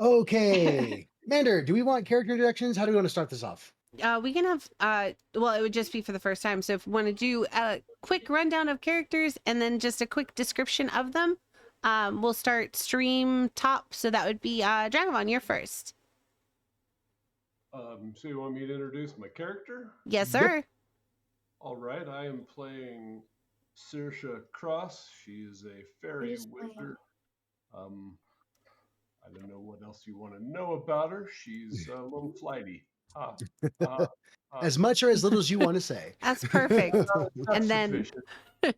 Okay. Mander, do we want character introductions? How do we want to start this off? We can have, well, it would just be for the first time. So if we want to do a quick rundown of characters and then just a quick description of them, we'll start stream top. So that would be Dragavon, you're first. So you want me to introduce my character? Yes, sir. Yep. All right, I am playing Saoirse Cross. She is a fairy wizard. I don't know what else you want to know about her. She's a little flighty. As much or as little as you want to say. That's perfect. That's And then- sufficient.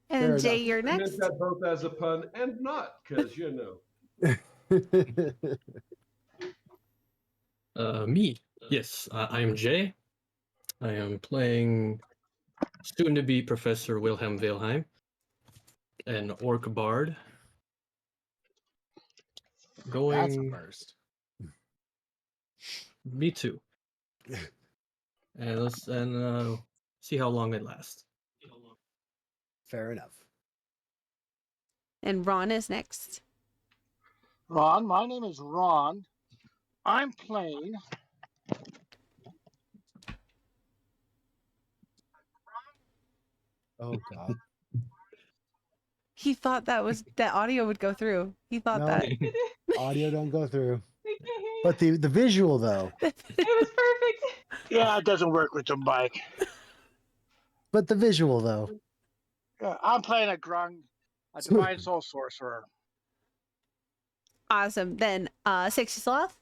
And Jay, enough. you're I next. meant that both as a pun and not, because Me. Yes, I am Jay. I am playing soon-to-be Professor Wilhelm Wilhelm, an orc bard. That's a first. Me too. And let's see how long it lasts. Fair enough. And Ron is next. Ron, my name is Ron. I'm playing Oh God. He thought that audio would go through. He thought No. that. Audio don't go through. But the visual though. It was perfect. Yeah, it doesn't work with the mic. But the visual though. I'm playing a Grung, a divine soul sorcerer. Awesome. Then Sexy Sloth.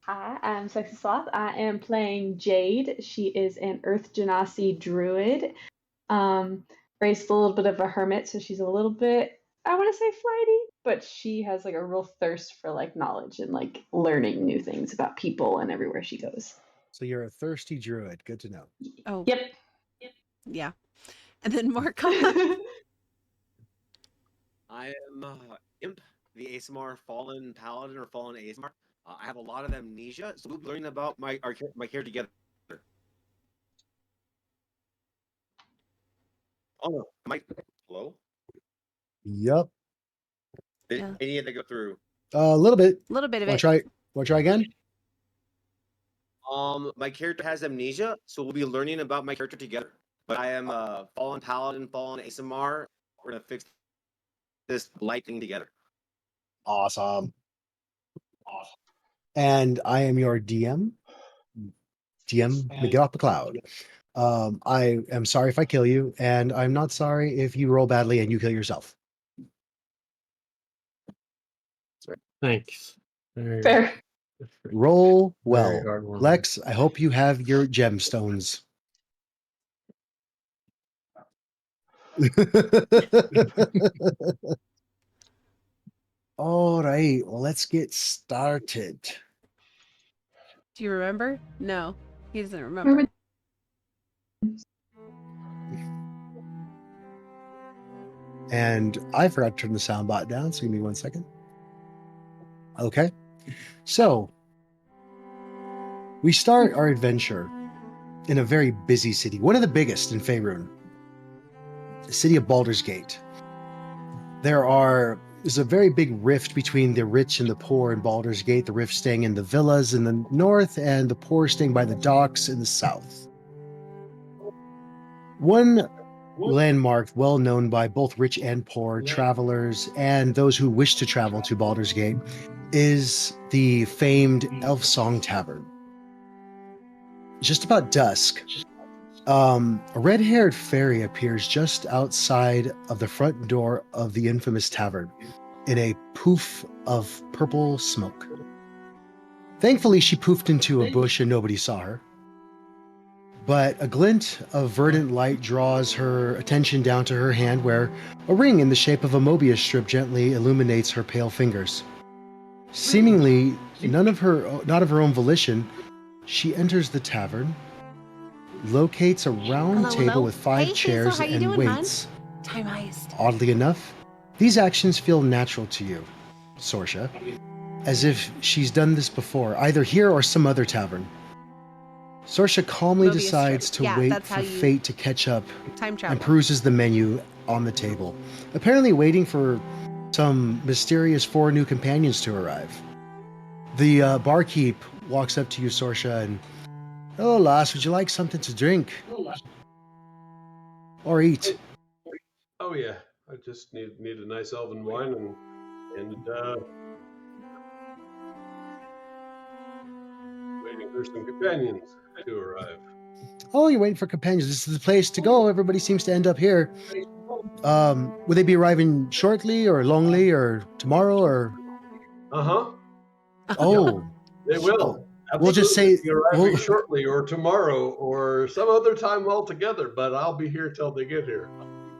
Hi, I'm Sexy Sloth. I am playing Jade. She is an Earth Genasi druid. Raised a little bit of a hermit, so she's a little bit, I want to say flighty, but she has like a real thirst for like knowledge and like learning new things about people and everywhere she goes. So you're a thirsty druid. Good to know. Oh, Yep. yeah. And then Mark. I am Imp, the ASMR Fallen Paladin or Fallen ASMR. I have a lot of amnesia, so we'll be learning about my character together. Oh no, am I hello? Yep. Did Yeah. any of that go through? A little bit. A little bit of Want it. to try again? My character has amnesia, so we'll be learning about my character together. But I am a Fallen Paladin, Fallen ASMR. We're gonna fix this light thing together. Awesome. And I am your DM. Get off the cloud. I am sorry if I kill you, and I'm not sorry if you roll badly and you kill yourself. Thanks. Very- Fair. Roll very well. heartwarming. Lex, I hope you have your gemstones. All right, well, let's get started. Do you remember? No, he doesn't remember. And I forgot to turn the sound bot down, so give me 1 second. Okay, so we start our adventure in a very busy city, one of the biggest in Faerun, the city of Baldur's Gate. There's a very big rift between the rich and the poor in Baldur's Gate, the rift staying in the villas in the north and the poor staying by the docks in the south. One landmark well known by both rich and poor travelers and those who wish to travel to Baldur's Gate is the famed Elf Song Tavern. Just about dusk, a red-haired fairy appears just outside of the front door of the infamous tavern in a poof of purple smoke. Thankfully, she poofed into a bush and nobody saw her. But a glint of verdant light draws her attention down to her hand, where a ring in the shape of a Mobius strip gently illuminates her pale fingers. Seemingly not of her own volition, she enters the tavern, locates a round Hello, table hello. with 5 Hey, chairs Hazel, how you and doing, hon? waits. Time heist. Oddly enough, these actions feel natural to you, Saoirse, as if she's done this before, either here or some other tavern. Saoirse calmly Mobius decides strip. to Yeah, wait that's how for you- fate to catch up Time and travel. peruses the menu on the table, apparently waiting for some mysterious 4 new companions to arrive. The barkeep walks up to you, Sorsha, and, "Hello, lass, would you like something to drink? Or eat?" Oh yeah, I just need a nice elven wine and waiting for some companions to arrive. "Oh, you're waiting for companions. This is the place to go. Everybody seems to end up here. Will they be arriving shortly or longly or tomorrow or..." Uh-huh. "Oh, They will. we'll just Absolutely say, be arriving shortly or tomorrow or some other time altogether, but I'll be here till they get here.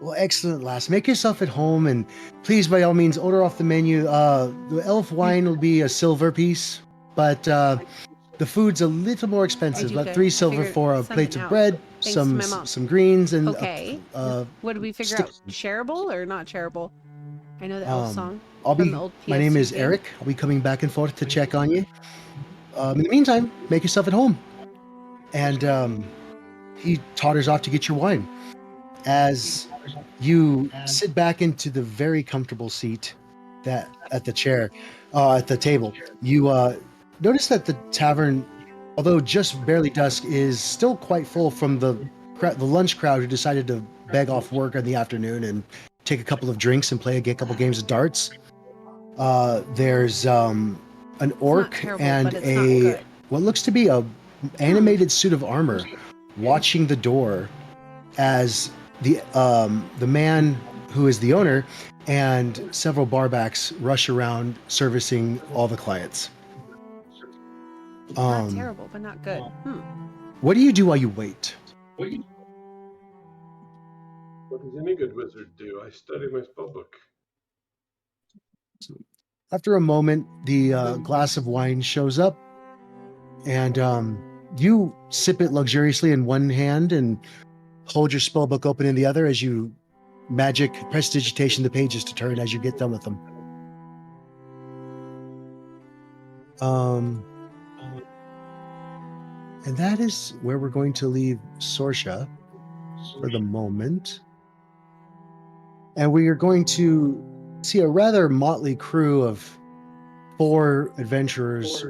well, excellent, lass. Make yourself at home, and please, by all means, order off the menu. The elf wine will be a silver piece, but the food's a little more expensive. do About good. 3 I silver figured for a something plate of out. bread, Thanks to my mom. some greens, and Okay. What did we figure stick- out? Shareable or not shareable? I know the elf song I'll from be. the old My name PS2 is game. Eric. I'll be coming back and forth to check on you. In the meantime, make yourself at home. And he totters off to get your wine. As you sit back into the very comfortable seat that at the chair, at the table, you notice that the tavern, although just barely dusk, is still quite full from the lunch crowd who decided to beg off work in the afternoon and take a couple of drinks and play a couple games of darts. There's an orc terrible, and but it's not good. what looks to be a animated suit of armor watching the door as the man who is the owner and several barbacks rush around servicing all the clients. Not terrible, but not good. What do you do while you wait? What does any good wizard do? I study my spellbook. After a moment, the glass of wine shows up, and you sip it luxuriously in one hand and hold your spellbook open in the other as you magic prestidigitation the pages to turn as you get done with them. And that is where we're going to leave Sorsha for the moment. And we are going to see a rather motley crew of 4 adventurers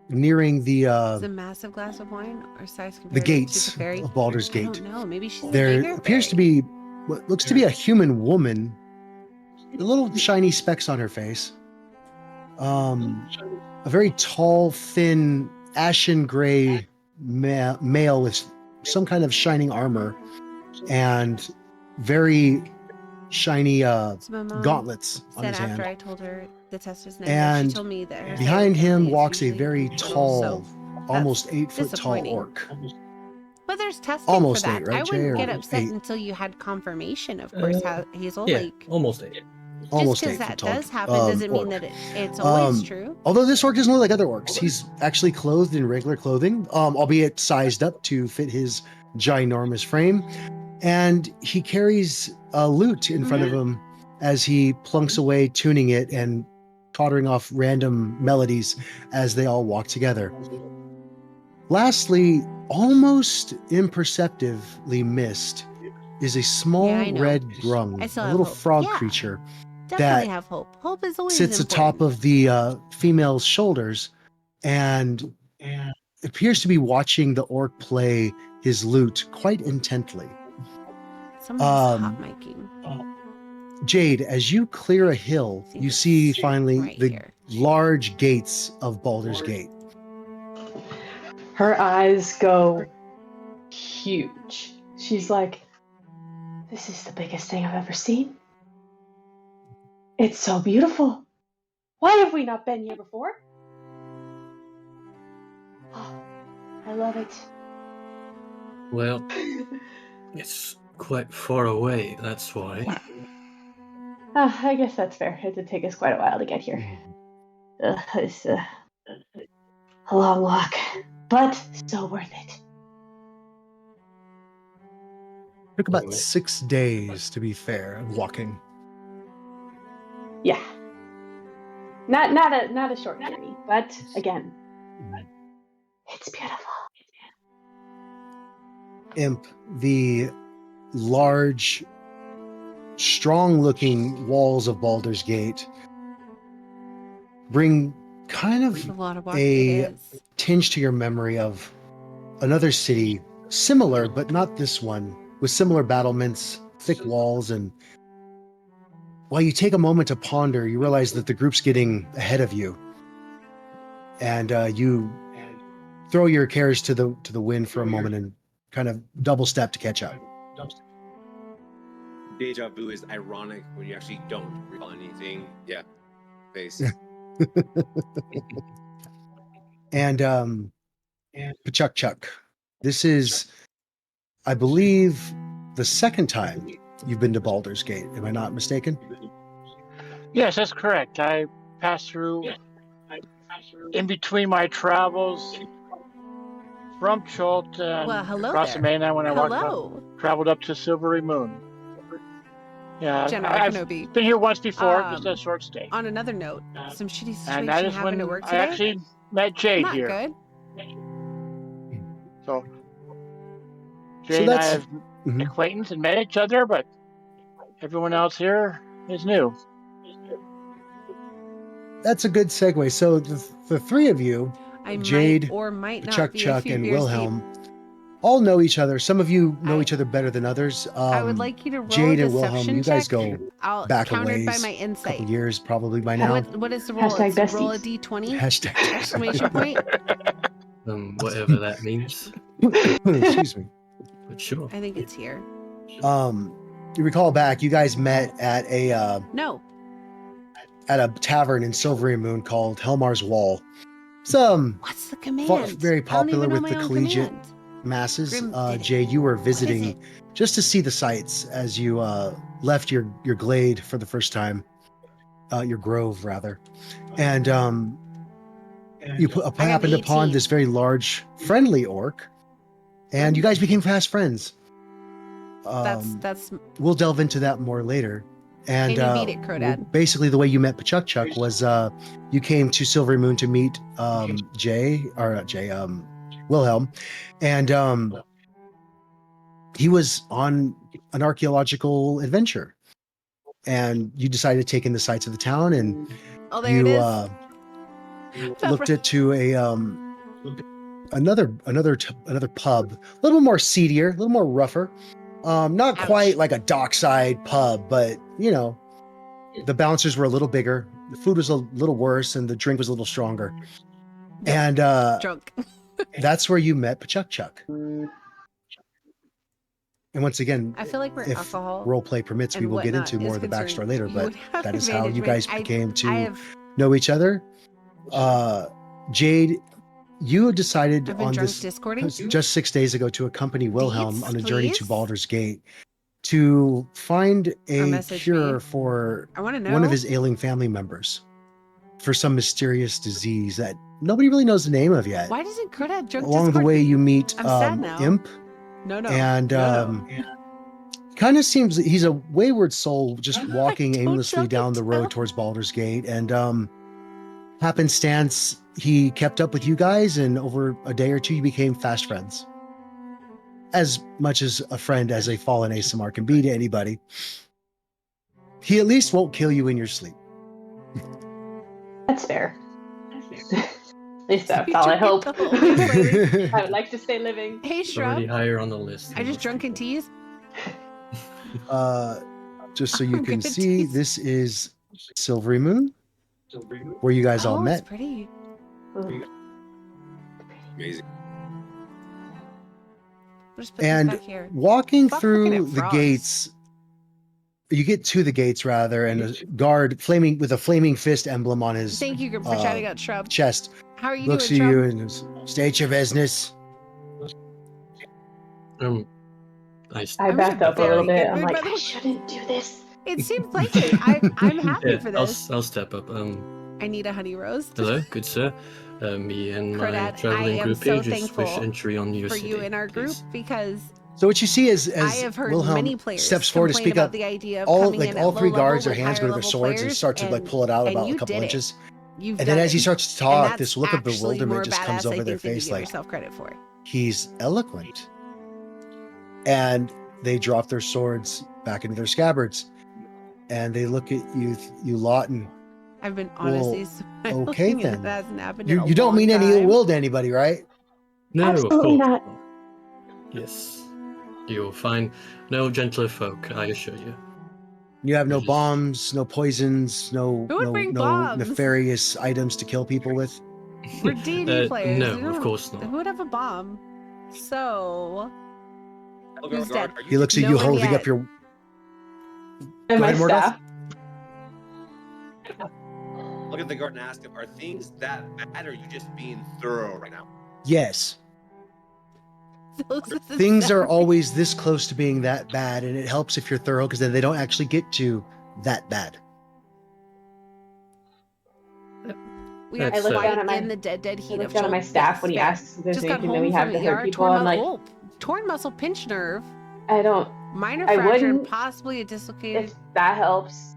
nearing the Is a massive glass of wine or size compared gates to the fairy? of Baldur's I Gate. don't know. Maybe she's a There bigger appears to fairy. be what looks to be a human woman, with little shiny specks on her face. A very tall, thin, ashen gray male with some kind of shining armor and very shiny So my mom gauntlets on said his after hand. I told her the test was negative, And she told me that her behind side of the him family is walks a usually very infernal, tall, so almost that's 8 foot tall disappointing. orc. But there's testing Almost for that. 8, right, I Jay, wouldn't or get upset 8? until you had confirmation, of course, Hazel. Yeah, Like, almost 8. just Almost because 8 foot that tall does happen doesn't mean orc. that it's always true. Although this orc doesn't look like other orcs, he's actually clothed in regular clothing, albeit sized up to fit his ginormous frame. And he carries a lute in front of him as he plunks away, tuning it and tottering off random melodies as they all walk together. Lastly, almost imperceptibly missed, is a small Yeah, I know. red grung, I still a have little hope. frog Yeah. creature Definitely that have hope. Hope is always sits important. atop of the female's shoulders and appears to be watching the orc play his lute quite intently. Someone's hot miking. Jade, as you clear a hill, think you it's see finally right the here. large gates of Baldur's Gate. Her eyes go huge. She's like, this is the biggest thing I've ever seen. It's so beautiful. Why have we not been here before? Oh, I love it. Well, it's quite far away, that's why. I guess that's fair. It did take us quite a while to get here. It's a long walk, but so worth it. Took about 6 days, to be fair, of walking. Yeah. Not a short journey, but again, it's beautiful. Imp, the large, strong-looking walls of Baldur's Gate bring kind of A lot of walking a it is. tinge to your memory of another city, similar, but not this one, with similar battlements, thick walls, and while you take a moment to ponder, you realize that the group's getting ahead of you. And you throw your cares to the wind for a moment and kind of double step to catch up. Deja vu is ironic when you actually don't recall anything. Yeah. Face. And Pachuk Chuck, this is, I believe, the second time you've been to Baldur's Gate. Am I not mistaken? Yes, that's correct. I passed through in between my travels from Chult and Well, hello across the there. mainland when I Hello, traveled up to Silvery Moon. Yeah, General I've Kenobi. been here once before, just a short stay. On another note, some shitty And that situation is happened when at work I today. actually met Jade Not here. good. So So Jade and I that's have acquaintance and met each other, but everyone else here is new. that's a good segue. So the three of you, I Jade, might or might not Chuck be a Chuck, few and years Wilhelm, all know each other. Some of you know I- each other better than others. I would like you to roll Jade a and Wilhelm, deception you guys check. go I'll back a countered by ways, my a couple insight. years probably by now. What is the roll? Hashtag It's roll a besties. d20 Hashtag exclamation point. Whatever that means. Excuse me. But sure. I think it's here. You recall back, you guys met at No. a tavern in Silvery Moon called Helmar's Wall. It's What's the command? very I don't popular even know with my the own collegiate command. masses. Grim did it. Jade, you were is visiting it? just to see the sights as you left your glade for the first time, your grove rather, and you happened upon 18. this very large, friendly orc, and you guys became fast friends. That's We'll delve into that more later. And Can you beat it, Crodad? basically, the way you met Pachuk Chuck was you came to Silvery Moon to meet Wilhelm, and he was on an archaeological adventure, and you decided to take in the sights of the town, and Oh, there you it is. looked into a another pub, a little more seedier, a little more rougher. Not Ouch. quite like a dockside pub, but you know, the bouncers were a little bigger, the food was a little worse, and the drink was a little stronger. And Drunk. that's where you met Pachuk Chuck. And once again, I feel like we're if alcohol role play permits, we and will get whatnot into more is of the backstory concerned, later, you but would have that is how you advantage, guys man. came I to have know each other. Jade, you decided I've been on drunk this discording. just 6 days ago to accompany Wilhelm Deeds, on a journey to please? Baldur's Gate to find Or a message cure me. for I want to know. one of his ailing family members for some mysterious disease that nobody really knows the name of yet. Why doesn't Crodad drunk Along the Discord way, me? you meet I'm sad now. Imp, No. and No. kind of seems he's a wayward soul just walking Don't aimlessly drunk down and the tell. road towards Baldur's Gate, and happenstance he kept up with you guys, and over a day or two you became fast friends, as much as a friend as a fallen ASMR can be to anybody. He at least won't kill you in your sleep. That's fair. At least that's You all I drink it hope. the whole week later. I would like to stay living. Hey, It's already Shrub. higher on the list. I than just most drunk and people. tease. Just so you I'm can gonna see, tease. this is Silvery Moon, where you guys all Oh, met. it's pretty. Ooh. Amazing. We'll just put And this back here. walking Fuck looking through at the frogs. gates, you get to the gates rather, and a guard with a flaming fist emblem on his Thank you for shouting out Shrub. chest How are you looks doing, to Shrub? you and goes, "State your business." I I'm backed up a very little bit. good I'm mood, like, by the I way. shouldn't do this. It seems like it. I'm happy for this. I'll step up. I need a honey roast. Hello, good sir. Me and my Crodad, I traveling am group so here just wish thankful entry on your for city. you in our group please. because So what you see is I as have heard Wilhelm many players steps forward to complain speak about up, the idea of all coming in at all low three level guards, their with hands go to higher their level swords and players, start to like pull it out and about you a couple did it. inches. You've And done then as he it. starts to And talk, that's this look of actually bewilderment more just comes badass, I over their think, than you face, give like yourself credit for. he's eloquent. And they drop their swords back into their scabbards, and they look at you lot, and I've been honestly smiling okay and then. it hasn't happened in You a you don't long mean any ill time. will to anybody, right? No, of Absolutely course not. Yes. You'll find no gentler folk, I assure you. You have no Just- bombs, no poisons, no Who would no bring no bombs? nefarious items to kill people with. We're D&D players. No, We of don't- course not. Who would have a bomb? So, who's dead? He looks at No you one holding yet. up your. And Go my ahead, Morgoth. staff. Look at the guard and ask him, are things that bad, or are you just being thorough right now? Yes, This is things are separate. always this close to being that bad, and it helps if you're thorough because then they don't actually get to that bad. We have I to look fight down at my- in the dead I heat look of down at my Chult. staff Yes, when he fair. asks if there's Just got anything that home we have from to hurt ER, people. torn I'm like, torn muscle, pinch nerve, I don't. minor I fracture, and wouldn't possibly a dislocated. If that helps.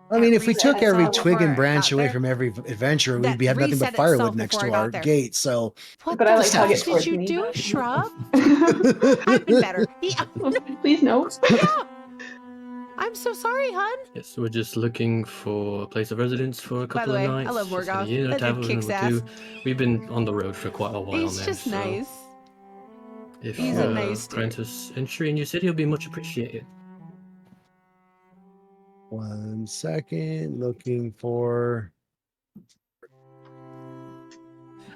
I mean, That if we reset took every itself twig before and I branch got away there. from every adventurer, That we'd have nothing but reset firewood itself next before to I our got there. gate. So What But the I like fuck hug it did towards you me. do, Shrub? I've been better. Yeah. Please no. Yeah. I'm so sorry, hun. Yes, we're just looking for a place of residence for a By couple the way, of I nights. love just Morgoth. gonna, That dude tavern kicks or ass. two. We've been on the road for quite a while He's now. just so nice. If He's a nice dude. grant us entry in your city, it'll be much appreciated. 1 second, looking for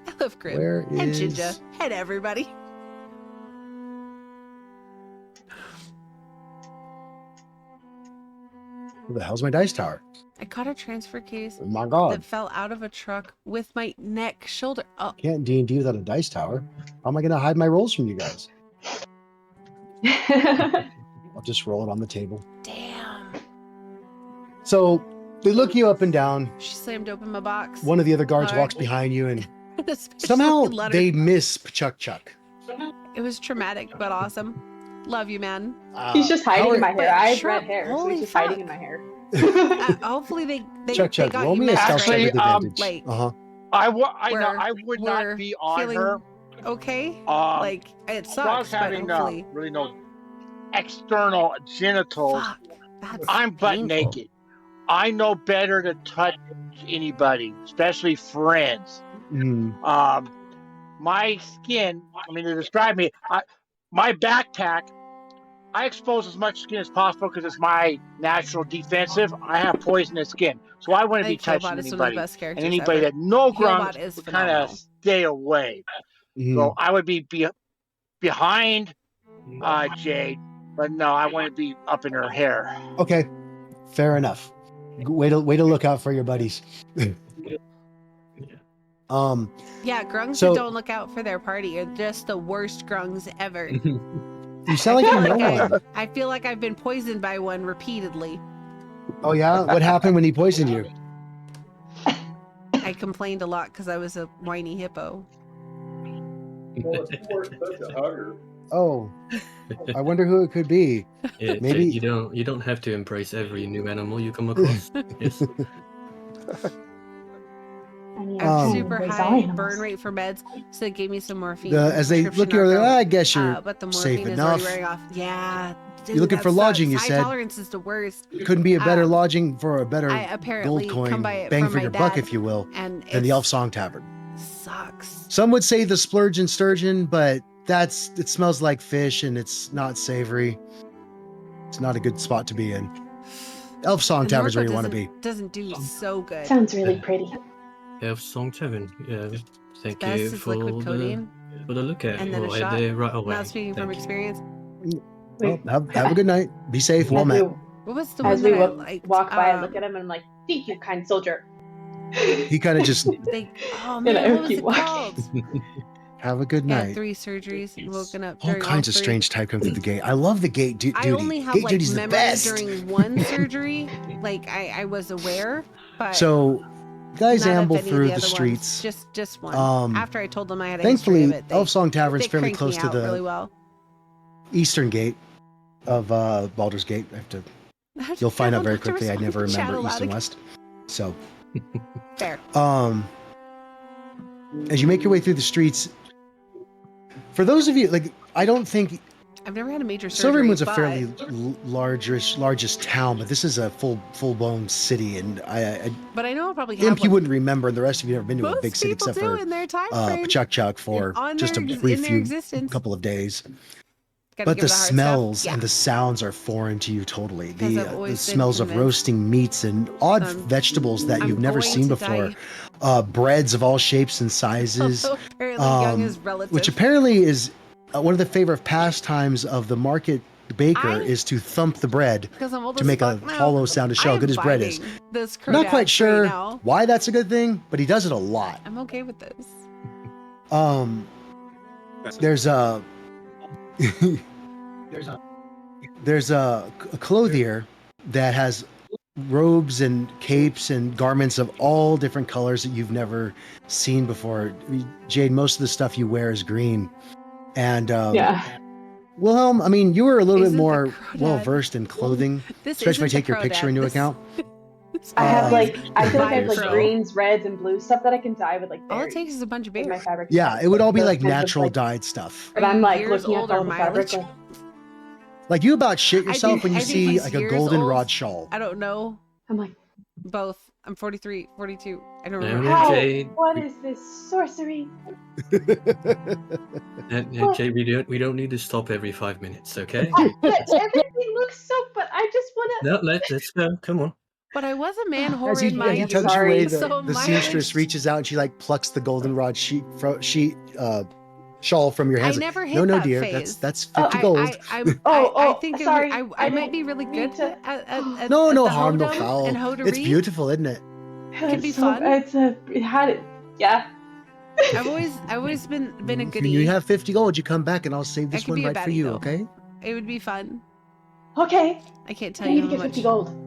I love Grim. where And is Jinja. And everybody. who the hell's my dice tower? I caught a transfer case Oh my god, that fell out of a truck with my neck, shoulder. Oh, can't D&D without a dice tower. How am I going to hide my rolls from you guys? I'll just roll it on the table. damn. So they look you up and down. She slammed open my box. One of the other guards Alright. walks behind you, and A special somehow letter. they miss Chuck Chuck. It was traumatic, but awesome. Love you, man. He's just hiding how in my but hair. I have Shrub, red hair, so holy he's just fuck. hiding in my hair. Hopefully they Chuck Chuck, got roll you me a messed stealth check Actually, with advantage. like- Uh-huh. I We're would not be on feeling her. okay. Like It I was sucks, but having hopefully. really no external genitals. Fuck, that's I'm butt painful. naked. I know better to touch anybody, especially friends. Mm. My skin, I mean, to describe me, my backpack, I expose as much skin as possible because it's my natural defensive. I have poisonous skin, so I I wouldn't be think touching Philbot is one of the anybody. best characters And anybody ever. that no Philbot grunts is would kind phenomenal. of stay away. Mhm. So I would be behind Jade, but no, I wouldn't be up in her hair. Okay, fair enough. Way to look out for your buddies. Yeah, grungs So- that don't look out for their party are just the worst grungs ever. You sound like I you feel know like one. I feel like I've been poisoned by one repeatedly. Oh yeah, what happened when he poisoned you? I complained a lot because I was a whiny hippo. Well, if you weren't such a hugger. Oh, I wonder who it could be. Yeah, Maybe- you don't have to embrace every new animal you come across. Yes. I mean, I Um, have super embrace all high animals. burn rate for meds, so they gave me some morphine. As they look, you're like, I guess you're but the safe morphine is enough. already wearing off. Yeah, dude, looking that for lodging, sucks. you High said. tolerance is the worst. Couldn't be a better Um, lodging for a better I apparently gold come coin, by it bang from for my your buck, dad, if you will, and than the it's- Elf Song Tavern. Sucks. Some would say the splurge and sturgeon, but it smells like fish and it's not savory. It's not a good spot to be in. Elf Song And Tavern's where Norco you want to be. Doesn't do so good. Sounds really pretty. Elf Song Tavern. Yeah. Thank Best you is for liquid codeine, the look at. and then a We'll head shot. there right away. Not speaking from Thank you. experience. Well, have a good night. Be safe. Well As met. we, What was the as one we that I walk, liked? walk by, I look at him and I'm like, thank you, kind soldier. He kind of just Oh And man, I what was keep it walking. called? have a good Yeah, night. 3 surgeries and woken up All during kinds of three. strange type come through the gate. I love the gate duty. I only have Gate like duty's the memory best. during one surgery. Like I was aware, but So, guys not of amble any of through the the other streets. ones. Just one. Um, After I told them I had a history Thankfully, of it, Elf Song Tavern's they fairly cranked close me to out the really well. eastern gate of Baldur's Gate. I have to. You'll find out very quickly. I never remember east and west. So, Fair. as you make your way through the streets, for those of you like, I don't think I've never had a major surgery. Silvermoon's a but fairly largest town, but this is a full-blown city, and But I know I'll probably have Imp, you one. wouldn't remember, and the rest of you have never been to a Most big city people except do for in their time frame. Pachuk for on just a their- brief in their few existence. couple of days. Gotta But give the it a hard smells stuff. and the sounds are foreign to you totally. Because I've The always been smells of convinced. roasting meats and odd I'm- vegetables that I'm you've never going seen to before. die. Breads of all shapes and sizes. Although apparently young is relative. Which apparently is one of the favorite pastimes of the market baker is to thump the bread Because I'm old to as make a fuck now. hollow sound to show how I am good his bread is. biting This I'm not quite Crodad sure right now. why that's a good thing, but he does it a lot. I'm okay with this. There's a there's a clothier that has robes and capes and garments of all different colors that you've never seen before. Jade, most of the stuff you wear is green, and Yeah. Wilhelm, I mean, you were a little Isn't bit the more Crodad- well versed in clothing, This especially if I isn't take your the picture Crodad. into This- account. I have like I feel like I have Vibe like Pro. greens, reds, and blue stuff that I can dye with like All it berries takes is a bunch of with my beer. fabric. Yeah, dyes, it would all be those like kinds of, natural like- dyed stuff. But I'm like Years looking old at or all the fabric. mileage? Like you about shit yourself when you I think see he's like a years goldenrod old. shawl. I don't know. I'm like, Both. I'm 43, 42. I don't No, remember. no, how? Jade. What is this sorcery? Jade, we don't need to stop every 5 minutes, okay? But everything looks so. But I just want to. No, let's go. Come on. But I was a man As whore he, in my as he youth. tugs you away, Sorry. So the mileage- seamstress reaches out and she like plucks the goldenrod shawl from your I hands. never hit No, that dear, phase. that's 50 gold. I think sorry, I I might be didn't really mean good to- at No at the harm, no hodom foul. and hodery. It's beautiful, isn't it? Could be It's so- fun. It's a. It had it. Yeah. I've always been a When goodie. you have 50 gold, you come back and I'll save I this could one be a right for baddie, you, though. okay? It would be fun. Okay. I can't tell I need you to how get much. 50 gold.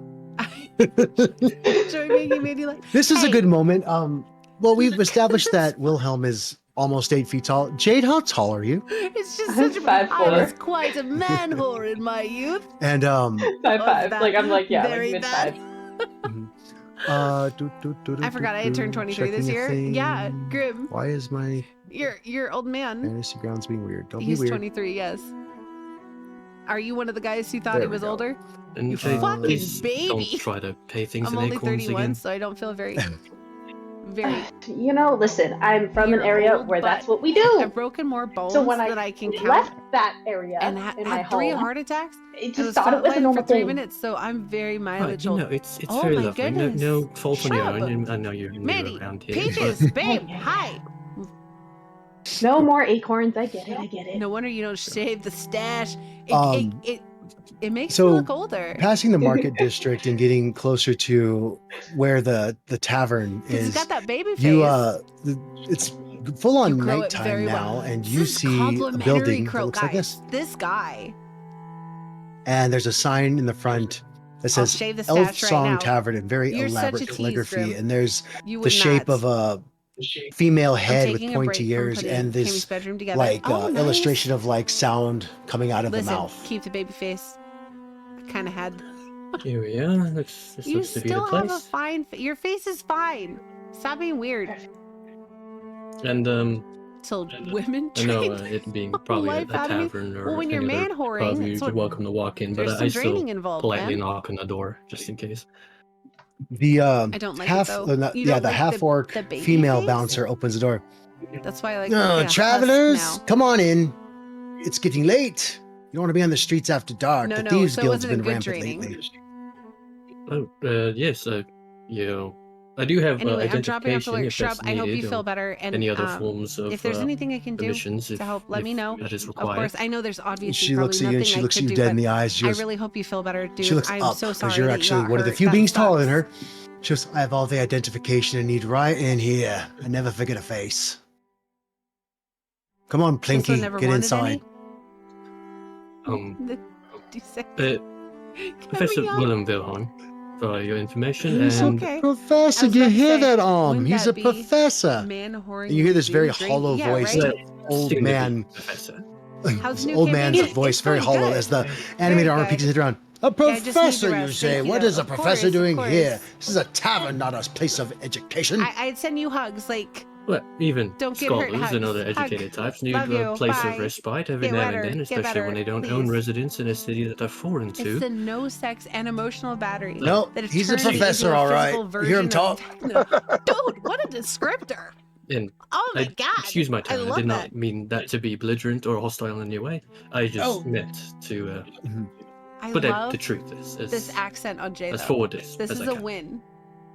Joy making me like. This is a Hey. good moment. Well, we've established that Wilhelm is almost 8 feet tall. Jade, how tall are you? It's just I'm such a. 5'4". I was quite a man whore in my youth. And 5'5". that Like I'm like yeah, very like mid bad? 5. I forgot I had turned 23 this year. Yeah, Grim. Why is my You're old man. fantasy grounds being weird? Don't He's be weird. 23. Yes. Are you one of the guys who thought There he we was go. older? And You Jade, fucking please baby. don't try to pay things I'm in only acorns 31, again. so I don't feel very. You know, listen, I'm from You're an area old, where but that's what we do. I've broken more bones So when than I I can count. left that area And in my had 3 home, heart attacks. I and just was thought it was a flatlined normal for 3 thing. minutes, so I'm very Right, mileage you old. know, it's Oh very my lovely. goodness. No fault on your Shub. own. And I know you're new Mandy, around here. Peaches, babe, hi. No more acorns. I get it. I get it. No wonder you don't shave the stash. Um, It makes so me look older. Passing the market district and getting closer to where the tavern Because he's is, got that baby face. it's full on You grow it nighttime very now, well. and This you is see a complimentary building that crow, looks like guys. this. This guy. And there's a sign in the front that I'll says shave the Elf stash right Song now. Tavern in very You're such elaborate a tease, calligraphy, Grim. and there's You the would shape not. of a female I'm head with taking a break pointy from ears putting and Kimmy's this bedroom together. like Oh, nice. illustration of like sound coming out of Listen, the mouth. keep the baby face. I kind of had. Here we are. This You looks to be the still have a place. fine. Your face is fine. Stop being weird. And Till women I know drain it being probably a life out of me. tavern or Well, when you're any other man whoring, pub, it's you're what- welcome to walk in, but there's I some still draining involved, politely man. knock on the door just in case. The I don't like half, it, though. You yeah, don't the like half orc the baby female face? bouncer opens the door. That's why I like. No, looking at Husk travelers, now. come on in. It's getting late. You don't want to be on the streets after dark. No, the no, Thieves so it Guild's wasn't a been good rampant training. lately. Oh, yes, you know, I do have Anyway, I'm dropping off identification to Lyric if Shrub. that's I hope you needed, feel or better. And any other forms of if there's anything I can do emissions, to help, let if me know. that is Of required. course, I know there's obviously She probably looks at you nothing and she I looks could at you do, dead in but the eyes. She I goes, really hope you feel better, dude. she looks I'm up so sorry because you're that you actually got one of the hurt. few That beings taller than sucks. her. She goes, I have all the identification I need right in here. I never forget a face. Come on, She also Plinky, never get wanted inside. Um, Do you say- Professor Coming up. Willem Wilhelm, for your information, He's a and Okay. professor. I was Do you about to hear say, that, wouldn't He's that a be professor. Man whoring. And you hear this very booze, hollow drinking? voice, Yeah, that right? old soon to be man, Professor. How's new old campaign? man's It's voice, very going hollow, good. as the Very animated armor good. peeks his head around. A I just need professor, the you rest. say? Thank you, What though. is a Of professor course, doing of here? course. This is a tavern, not a place of education. I'd send you hugs. Like, Well, even Don't get hurt, scholars and Hugs. other educated Hug. types need Love a you. place Bye. of respite every Get now better. and then, Get especially better, when they don't own please. residence in a city that they're foreign It's to. the no sex and emotional battery. No, that is he's a turning professor, into a all right. physical You hear him version talk? of techno. Dude, what a descriptor! And Oh my god! excuse my I tone. I love did that. not mean that to be belligerent or hostile in any way. I just Oh. meant to I put out love the truth as this accent on Jay. as Though. forward This as is I a can. win.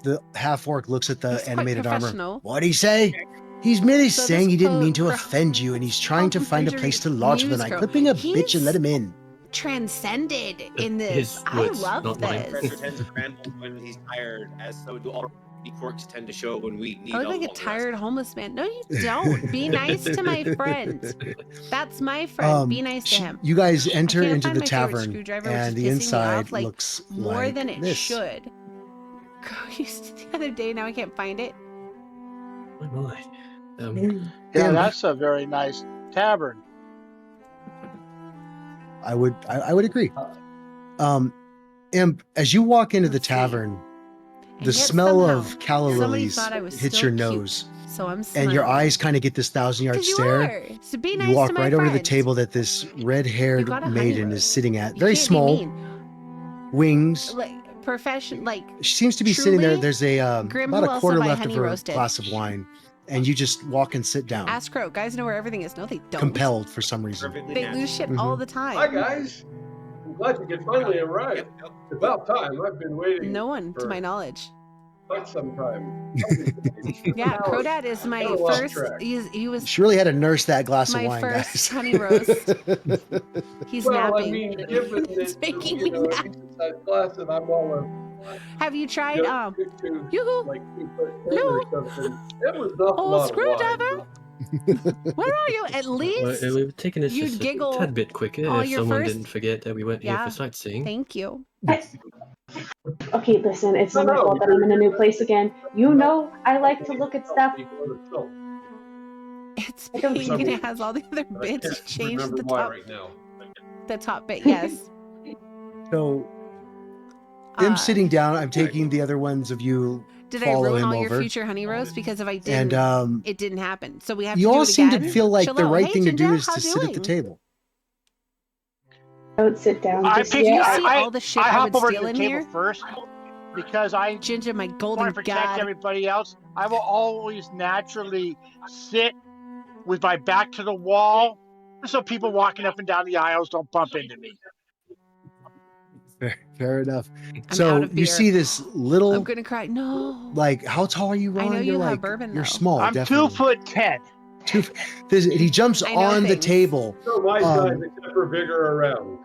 The half-orc looks at the He's quite animated armor. professional. What'd he say? He's merely So saying this he didn't mean to pro- offend you, and he's trying to find a complimentary place to lodge for the news night. girl. Quit being a bitch and let him in. Transcended in this. His I words, love not mine. Professor this. tends to ramble when he's tired, as so do all the quirks tend to show when we need I look a like a long tired rest. homeless man. No, you don't. Be nice to my friend. That's my friend. Be nice to him. You guys enter can't into find the my favorite tavern, screwdriver, which and is the pissing me inside off, like, looks more like than it this. should. Girl, you used the other day. Now I can't find it. Oh my. Yeah, Imp, that's a very nice tavern. I would agree. Imp, as you walk into the Let's see. tavern, And the yet smell somehow, of calla somebody lilies thought I was hits still your cute. nose, So I'm and your smiling. eyes kind of get this 1,000-yard 'Cause you stare. are. So be nice You walk to my right over to the friend. table that this You red-haired got a honey maiden is roast. sitting at. You Very can't be small, mean. wings. Like profession, like She seems to be sitting there. truly, There's a Grim, about who a else quarter have I left of honey her roasted? glass of wine, and you just walk and sit down, Ask Crow. Guys know where everything is. No, they don't. compelled for some reason. Perfectly They natural. lose shit Mhm. all the Hi time. guys. I'm glad you could finally arrive. Yep, yep. It's about time. I've been waiting No one, to for my knowledge. quite some time. Yeah, Hours. Crowdad is my Kinda lost first. track. He was She really had to nurse that glass my of wine, first guys. honey roast. He's Well, napping. I mean, given It's that making you me know, nap. a decent-sized glass, and I'm all of Have you tried to yoo-hoo? like 2'10" Lou. or something. It was an awful Oh, lot of screwdriver. wine. Where are you? At Well, least it would have taken us you'd just giggle a tad bit quicker all if your someone first- didn't forget that we went here Yeah. for sightseeing. thank you. Okay, listen, it's not my No, fault that I'm in a new place again. You know, I like to look at stuff. You go to Chult, It's I don't big see- and it has all the other but I bits. can't Change remember the why top, right now. the top bit. Yes. So, him Uh, sitting down, I'm taking the other ones of you, Did I follow ruin him all your over. future honey roast? Because if I didn't, and it didn't happen. So we have you to do all it seem again. to feel like Chill the out. right Hey, thing to do Ginger, is how to sit at the doing? table. Don't sit down I just pick- Did you yet. see I- all the shit I I, hop would over to steal the in table here? first because I Ginger, my want golden to protect god. everybody else. I will always naturally sit with my back to the wall so people walking up and down the aisles don't bump into me. Fair enough. I'm So out of you beer. see this little, I'm gonna cry. No. like, how tall are you, I Ron? know You're you have like, bourbon, you're though. small, I'm definitely. 2'10". He jumps I know on the things. table. So my guys, except for Vigor, around.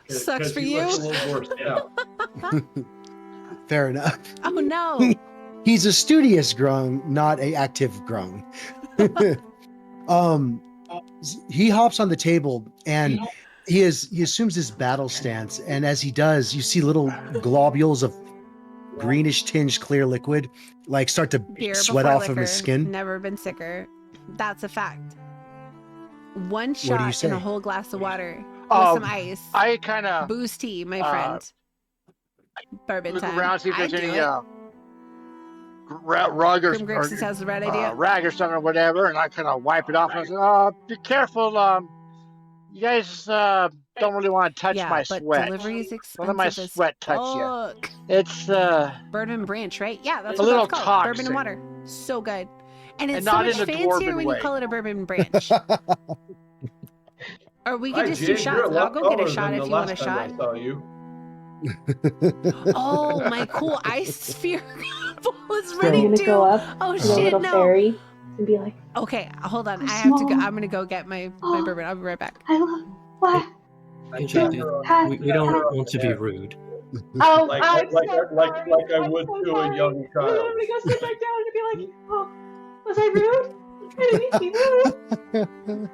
Sucks 'Cause for he you. looks a little more stout. Fair enough. Oh no. He's a studious grown, not a active grown. He hops on the table and he assumes his battle stance, and as he does, you see little globules of greenish tinged clear liquid like start to Beer sweat before off liquor. of his skin. Never been sicker. That's a fact. One do you shot say? in a whole glass of water with Um, some ice. I kind of Booze tea, my uh, friend. Bourbon look time. around, see if I there's do any it. rug or, Grim Grixis has the right idea. rag or something or whatever, and I kind of wipe it off and I say, be careful. You guys don't really want to touch yeah, my but sweat. delivery is Don't expensive let my as sweat touch you. fuck. It's Bourbon Branch, right? Yeah, that's A what little that's called. Bourbon toxic. and water. So good. And it's And so not much in a fancier dwarven when way. you call it a Bourbon Branch. Or we could Hi, just Jade, do you're shots. a lot I'll go get a taller shot than if the you want a last time shot. I saw you. Oh, my cool ice sphere ball is I'm ready gonna to. go up Oh to the shit, little no. fairy and be like, Okay, hold on. I'm I have to go. small. I'm gonna go get my bourbon. I'll be right back. I love what? AJ, Hi. we don't want to be rude. Oh, Like I'm like so like sorry. like I I'm would so to sorry. a young I'm child. gonna go sit back down and be like, oh, was I rude? I didn't mean to be rude.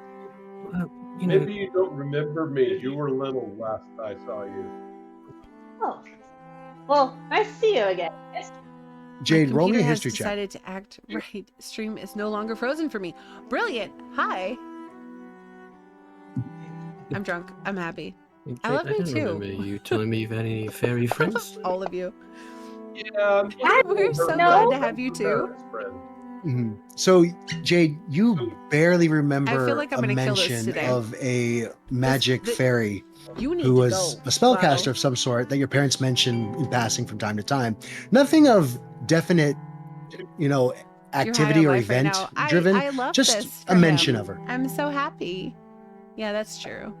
Well, you know, Maybe you don't remember me. You were little last I saw you. Oh, well, nice to see you again. Jade, My roll me computer a has history check. decided to act right. Stream is no longer frozen for me. Brilliant. Hi. I'm drunk. I'm happy. I love I me don't too. remember you telling me you've had any fairy friends. All of you. Yeah, We're so No. glad to have you too. Mhm. So, Jade, you barely remember like I'm a gonna kill this mention today. of a magic fairy You need who to was go. a spellcaster Lotto. of some sort that your parents mentioned in passing from time to time. Nothing of definite, You're high activity on or life right event now. driven. I love Just this a for mention him. of her. I'm so happy. Yeah, that's true.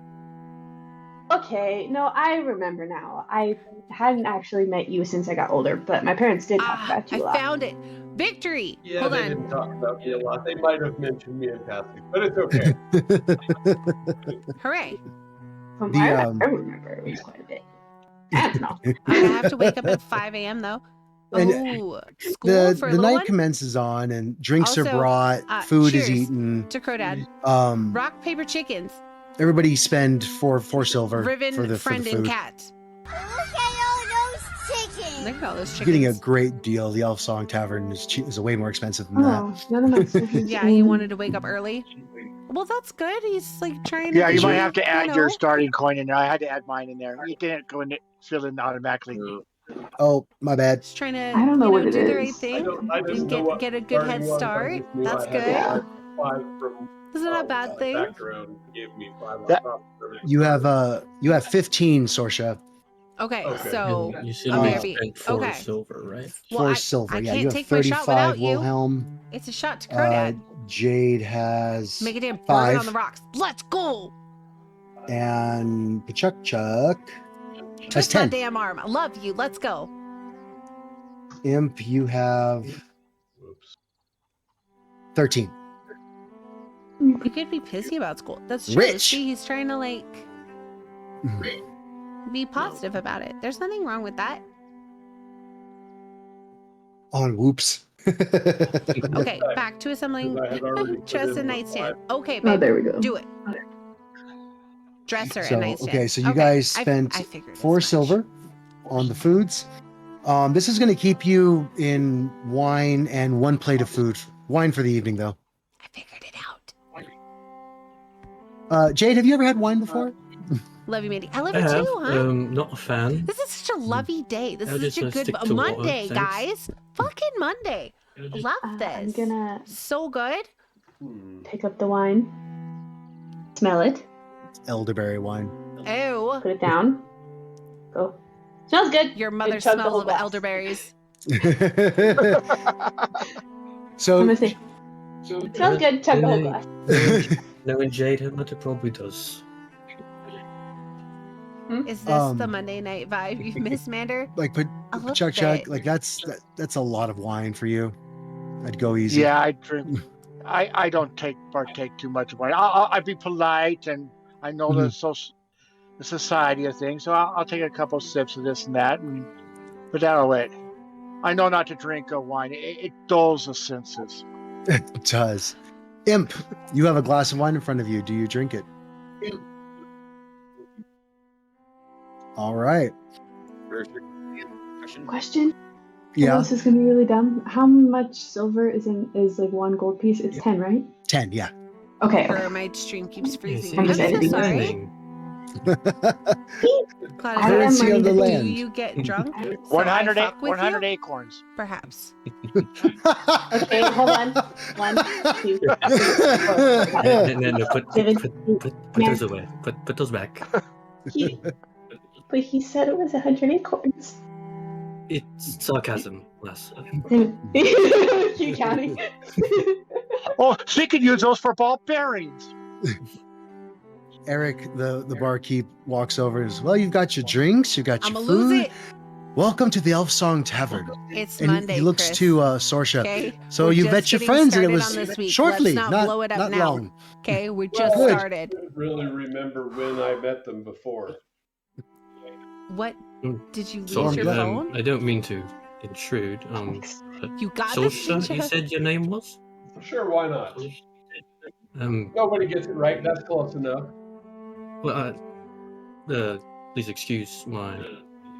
Okay, no, I remember now. I hadn't actually met you since I got older, but my parents did talk about you I a lot. found it. Victory. Yeah, Hold they on. didn't talk about me a lot. They might have mentioned me in passing, but it's okay. Hooray. From The, I remember it was quite a bit. I don't know. I have to wake up at 5 a.m. though. And Oh, school for a the little night one? commences on, and drinks are Also, brought, food is cheers eaten. to Crodad. Rock, paper, chickens. Everybody spend four silver Riven, for the friend, and food. cat. Look at all those chickens. Look at all those You're chickens. getting a great deal. The Elf Song Tavern is way more expensive than that. Oh, none of my stuff is Yeah, he wanted to wake up early. Well, that's good. He's like trying to. Yeah, you do, might have to add you your know. starting coin in there. I had to add mine in there. It didn't go in it, fill in automatically. Oh, my bad. Just trying to, I don't know what it do the is. right thing I didn't and know what get a good head starting was. I start. just knew That's I had good. to five from Isn't that a bad thing? background gave me 5 on That- top of everything. You have 15, Sorsha. Okay, Okay. so You said I'm we gonna spent 4 okay. silver, right? Well, 4 I silver. Yeah, can't you have take my shot 35 without you. Wilhelm. It's a shot to Crodad. Jade has Make a damn burger 5. on the rocks. Let's go. And Chuck has Twist my 10. damn arm. I love you. Let's go. Imp, you have Whoops. 13. You could be pissy about school. That's true. Rich. See, he's trying to like be positive about it. There's nothing wrong with that. On whoops. Okay, back to assembling I had already put dress in and the nightstand. 5. Okay, Oh, babe, there we go. do it. Dresser So, and nightstand. okay, so you guys spent I figured as 4 much. silver on the foods. This is going to keep you in wine and 1 plate of food. Wine for the evening, though. I figured it out. Jade, have you ever had wine before? Love you, Mandy. I love I you have. too, huh? Not a fan. This is such a lovey day. This I'll is just, such a good stick to water, Monday, thanks. guys. Fucking Monday. Love I'm this. gonna So good. pick up the wine, smell it, Elderberry wine. Ew. put it down. Go. Smells good. Your mother chug the smells whole of glass. elderberries. I'm So, gonna say, smells good. Chug the whole glass. Knowing Jade, her mother probably does. Is this the Monday night vibe you miss, Mander? like, put A little chug, bit. like that's a lot of wine for you. I'd go easy. Yeah, I drink. I don't partake too much of wine. I'd be polite, and I know the society of things, so I'll take a couple sips of this and that, but that'll it. I know not to drink wine. It dulls the senses. It does. Imp, you have a glass of wine in front of you. Do you drink it? All right. Question. Yeah, This is gonna be really dumb. How much silver is like 1 gold piece? It's 10, right? 10. Yeah. Okay. Or my stream keeps freezing. I'm I'm just so editing sorry. Anything. Claudia, I am Currency of the minded. do land. you get drunk? So I 100, fuck with 100 you? acorns. Perhaps. Okay, hold on. 1, 2, 3, 4, 5. No, put those away. Put those back. But he said it was 100 acorns. It's sarcasm, Les. Keep counting. Oh, she could use those for ball bearings. Eric, the barkeep, walks over and says, well, you've got your drinks, you've got your I'ma food. lose it. Welcome to the Elf Song Tavern. It's And Monday, he looks Chris. to Sorsha. Okay. So We're you just met your getting friends, and it started was on this week. shortly, Let's not blow it up not now. long. Okay, we just Good. started. I don't really remember when I met them before. What? Did you lose Sorry, your phone? I don't mean to intrude. You got this, Sorsha, did you you? said your name was? Sure, why not? Um, Nobody gets it right. That's close enough. well, please excuse my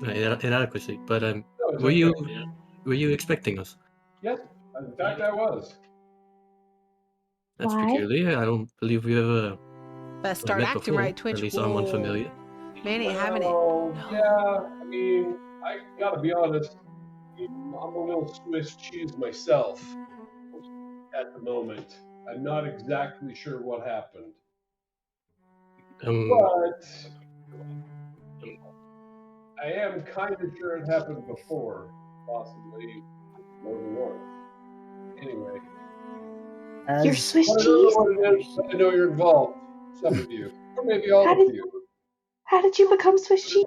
inadequacy, but No, it's were okay. you expecting us? Yes, in fact, I was. That's Why? peculiar. I don't believe we ever Best start met acting before. right, Twitch. At least I'm unfamiliar. Man ain't having it. Well, yeah, I mean, I gotta be honest. I'm a little Swiss cheese myself at the moment. I'm not exactly sure what happened. But I am kind of sure it happened before, possibly more than once. Anyway, You're As Swiss I don't know cheese? what it is, but I know you're involved. Some of you, or maybe all How of did you. how did you become Swiss cheese?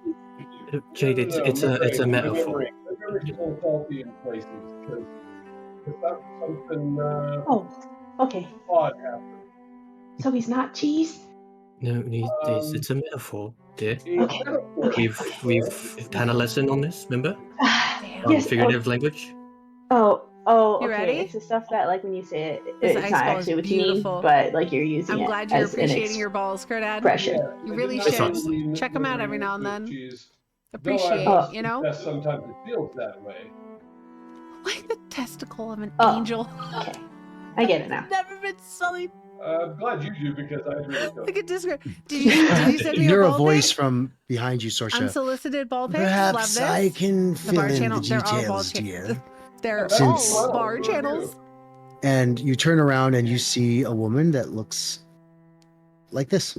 Jade, it's a My metaphor. memory. My memory's a little faulty in places because something Oh, okay. odd happened. So he's not cheese? No, it's a metaphor, dear. A Okay. metaphor. Okay. We've had a lesson on this, remember? Damn. On Yes. figurative language. Oh, You okay. ready? It's the stuff that, like, when you say it, This it's ice not ball is actually what you mean, beautiful. but like you're using I'm it glad you're as an appreciating your balls, Kerdad. expression. You I really did It's not should. us. mean Check 'em out literally every now and Swiss then. cheese, Appreciate, though I must you know? confess sometimes it feels that way. Like the testicle of an Oh. angel. Okay, I get it now. Never been sullied. I'm glad you do because I really don't. Like a disc. Did you send me you hear a a ball voice pic? from behind you, Sorsha. Unsolicited ball pics. Love Perhaps this. I can The fill bar in channel. the There are ball details, channels. dear. They're Since- all bar Well, channels. And you turn around and you see a woman that looks like this.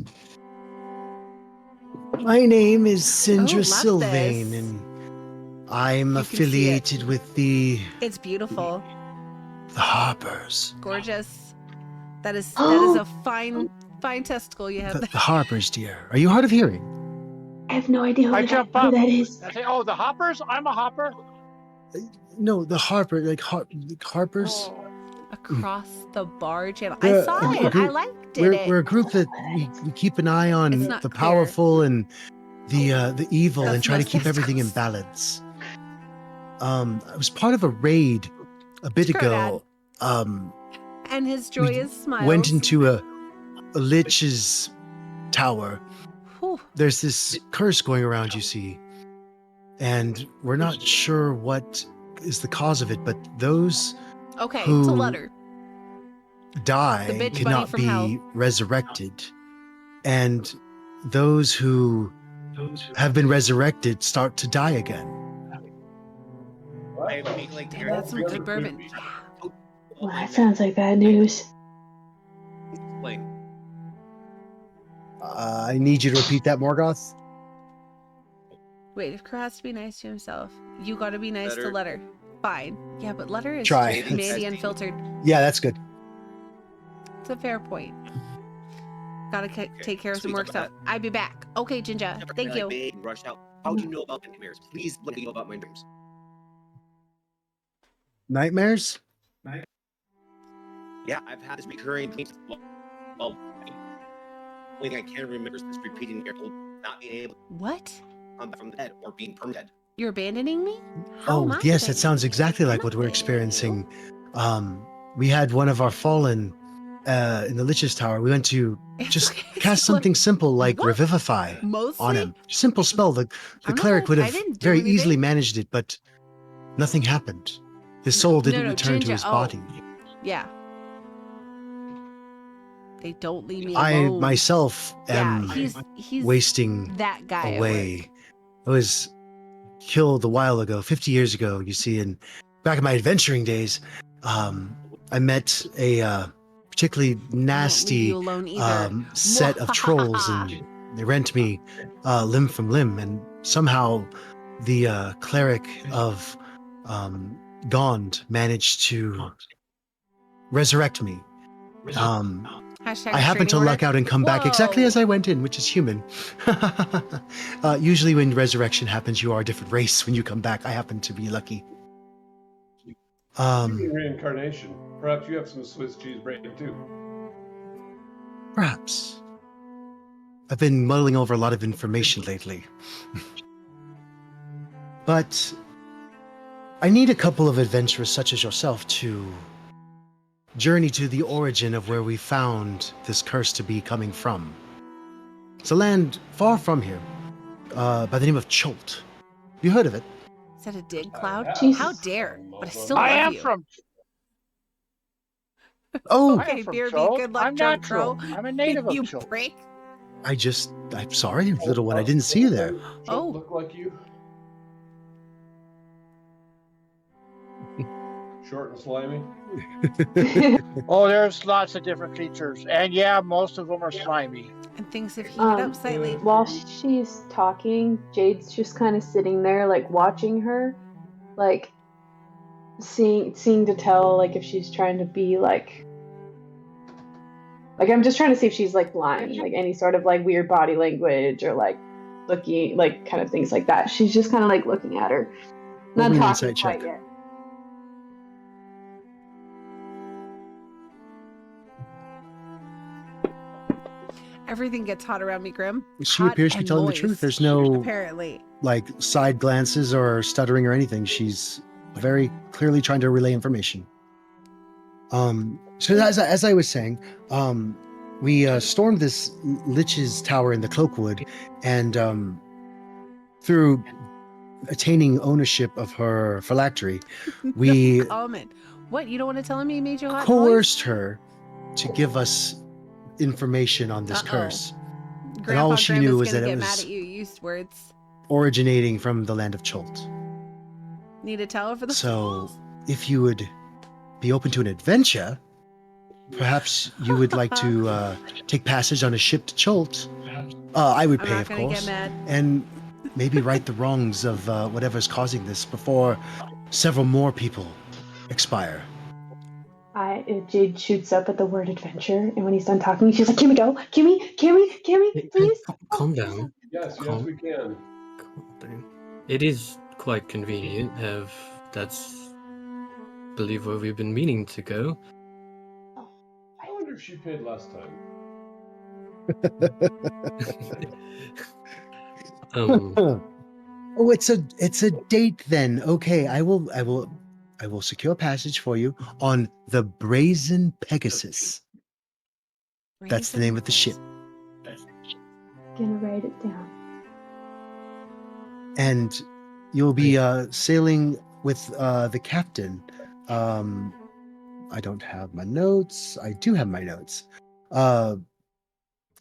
My name is Sindra love Sylvain, this. and I'm You can see it. affiliated with the It's beautiful. Harpers. Gorgeous. That is a fine testicle you have The there. Harpers, dear. Are you hard of hearing? I have no idea I who jump that, up. who that is. I say, "Oh, the hoppers! I'm a hopper." No, the Harper, like Harpers. Oh. Across the bar channel. We're I saw a it. I group- liked We're it. a group that we keep an eye on It's not the clear. powerful and the evil That's and try to most keep everything in testicles. balance. I was part of a raid a bit ago. And his joyous smiles. Went into a lich's tower. Whew. There's this curse going around, you see, and we're not sure what is the cause of it, but those Okay, who it's a letter. die The bitch bunny cannot from be hell. resurrected, and those who have been resurrected start to die again. I make like Damn, that's some good bourbon. Well, that sounds like bad news. Explain. I need you to repeat that, Morgoth. Wait, if Kerr has to be nice to himself, you gotta be nice to Letter. Letter. Fine. Yeah, but Letter is Try. just Mandy unfiltered. Yeah, that's good. It's a fair point. Gotta take care of some work stuff. I'll be back. Okay, Ginger. Thank you. Big and rushed out. How do you know about nightmares? Please let me know about my dreams. Nightmares? Yeah, I've had this recurring dream. Well, the only thing I can remember is this repeating air cold, not being able to What? come back from the dead or being perm dead. You're abandoning me? How Oh, am I yes, that abandoning sounds you? exactly I'm like not what we're abandoning you. experiencing. We had one of our fallen in the Lich's Tower. We went to just It's cast something simple like what? Revivify Mostly? on him. Simple spell. The I'm cleric not- would I have didn't do very easily anything. managed it, but nothing happened. His soul didn't no, return to Ginger, his oh. body. Yeah. They don't leave me I alone. myself am he's wasting that guy at work. away. I was killed a while ago, 50 years ago, you see, and back in my adventuring days, I met a particularly I won't leave nasty you alone either. set of trolls, and they rent me limb from limb, and somehow the cleric of Gond managed to resurrect me. Hashtag I happened to restraining luck order. out and come back exactly Whoa. as I went in, which is human. Usually when resurrection happens, you are a different race when you come back. I happen to be lucky. Speaking of reincarnation, perhaps you have some Swiss cheese brain too. Perhaps. I've been muddling over a lot of information lately. But I need a couple of adventurers such as yourself to journey to the origin of where we found this curse to be coming from. It's a land far from here, by the name of Chult. You heard of it? Is that a dig, Cloud? Jesus. How dare? But I still I love am you. from. Oh, Okay, I am from Beer, be Chult. good luck, I'm drunk natural. crow. I'm a native You of Chult. prick. I'm sorry, little one. I didn't see you there. Don't Oh. look like you. Short and slimy. Oh, there's lots of different creatures, and yeah, most of them are slimy. And things have heated up slightly. While she's talking, Jade's just kind of sitting there, like watching her, like seeing to tell, like if she's trying to be like I'm just trying to see if she's like lying, like any sort of like weird body language or like looking, like kind of things like that. She's just kind of like looking at her, not Roll me an talking insight quite check. yet. Everything gets hot around me, Grim. She Hot appears to be and telling the moist, truth. There's no apparently. like side glances or stuttering or anything. She's very clearly trying to relay information. So as I was saying, we stormed this Lich's tower in the Cloakwood, and through attaining ownership of her phylactery, we No comment. What, you don't want to tell me you made you hot and coerced her to give us information on this Uh-oh. curse, moist? and all Grandpa she Grim knew is was gonna that it get mad was at you. Used words. originating from the land of Chult. Need to tell her for the So, if you would be open to an adventure, perhaps you would like to take passage on a ship to Chult. I would I'm pay, not of gonna get course, mad. and maybe right the wrongs of whatever's causing this before several more people expire. Jade shoots up at the word adventure, and when he's done talking, she's like, "Can we go? Can we, please?" Calm down. Yes, Calm. we can. Calm down. It is quite convenient. That's, I believe, where we've been meaning to go. I wonder if she paid last time. Oh, it's a date then. Okay, I will secure passage for you on the Brazen Pegasus. That's the name of the ship. Gonna write it down. And you'll be sailing with the captain. I don't have my notes. I do have my notes.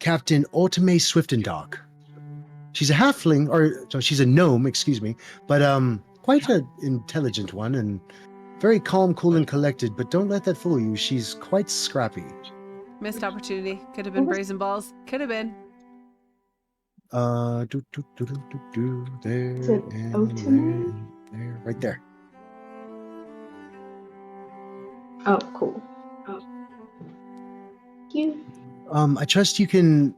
Captain Autumn Swiftendock. She's a halfling, or so she's a gnome, excuse me, but quite an intelligent one and very calm, cool, and collected. But don't let that fool you. She's quite scrappy. Missed opportunity. Could have been brazen balls. Could have been. There Is it and Autumn? there, right there. Oh, cool. Thank you. I trust you can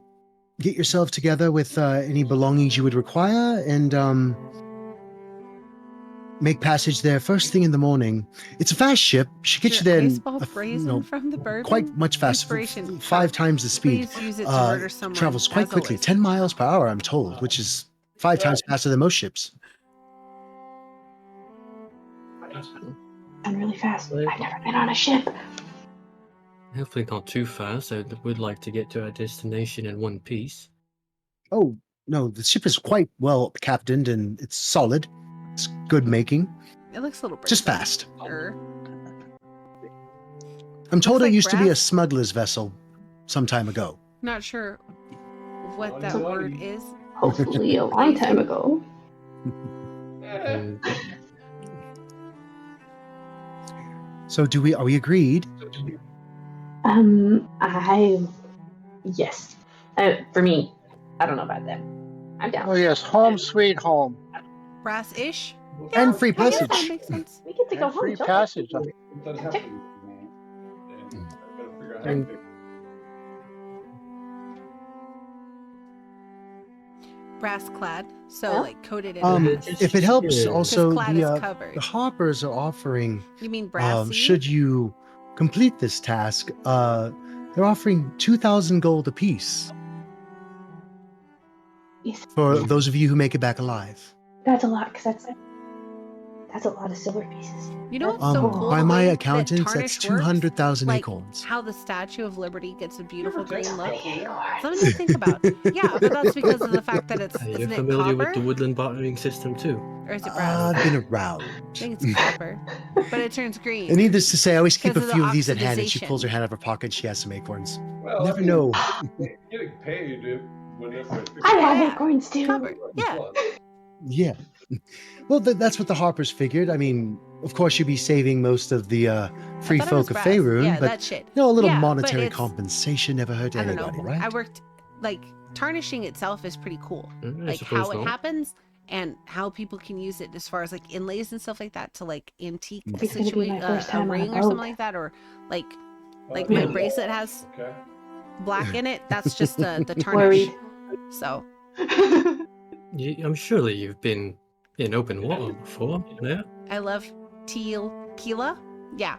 get yourself together with any belongings you would require and make passage there first thing in the morning. It's a fast ship. Should get you there in Baseball brazen from the bourbon. quite much faster. Inspiration. 5 times the speed. Please use it to murder someone. Travels quite as quickly. always. 10 miles per hour, I'm told, which is 5 times faster than most ships. I'm really fast. I've never been on a ship. Hopefully not too fast. I would like to get to our destination in one piece. Oh, no, the ship is quite well captained and it's solid. It's good making. It looks a little Just brazen. fast. Er. I'm told Looks it like used to be a brass. smuggler's vessel some time ago. Not sure what that Naughty, word naughty. is. Hopefully a long time ago. And So are we agreed? Yes. For me, I don't know about that. I'm down. Oh yes, home sweet home. Brass-ish? And free I guess that passage. makes sense. We get to go And home. free don't we? passage. That happened. And I gotta figure out how to fix it. Brass clad, so Huh? like coated in brass. If it helps, Yeah. also clad is the covered. Harpers are offering, You mean brassy? should you complete this task, they're offering 2,000 gold apiece Yes, for those of you who make it back alive. that's a lot, because that's a lot of silver pieces. You know what's so cool? By The my way that accountants, that's tarnish works? 200,000 Like acorns. how the Statue of Liberty gets a beautiful green look. Acorns. Something to think about. Yeah, but that's because of the fact that it's you're isn't it familiar copper with the woodland bartering system too. or is it brass? I've been around. I think it's copper, but it turns green. And needless to say, I always keep a Because of the few of these at hand, and she oxidization. pulls her hand out of her pocket and she has some acorns. Well, Never I mean, know. Getting paid whenever I figure I have Yeah. acorns too. Copper. Yeah. Yeah. Well, that's what the Harpers figured. I mean, of course, you'd be saving most of the free I thought it was folk of brass. Faerun, Yeah, but that shit. a little Yeah, but monetary it's- compensation never hurt I don't anybody, know. right? I worked like tarnishing itself is pretty cool. I Like suppose how it not. happens and how people can use it as far as like inlays and stuff like that to like antique a It's gonna be my first a time on a ring or something boat. like that, or like my Yeah. bracelet has Okay. black in it. That's just the tarnish. Worried. So I'm surely you've been in open water before, yeah? I love tequila. Yeah,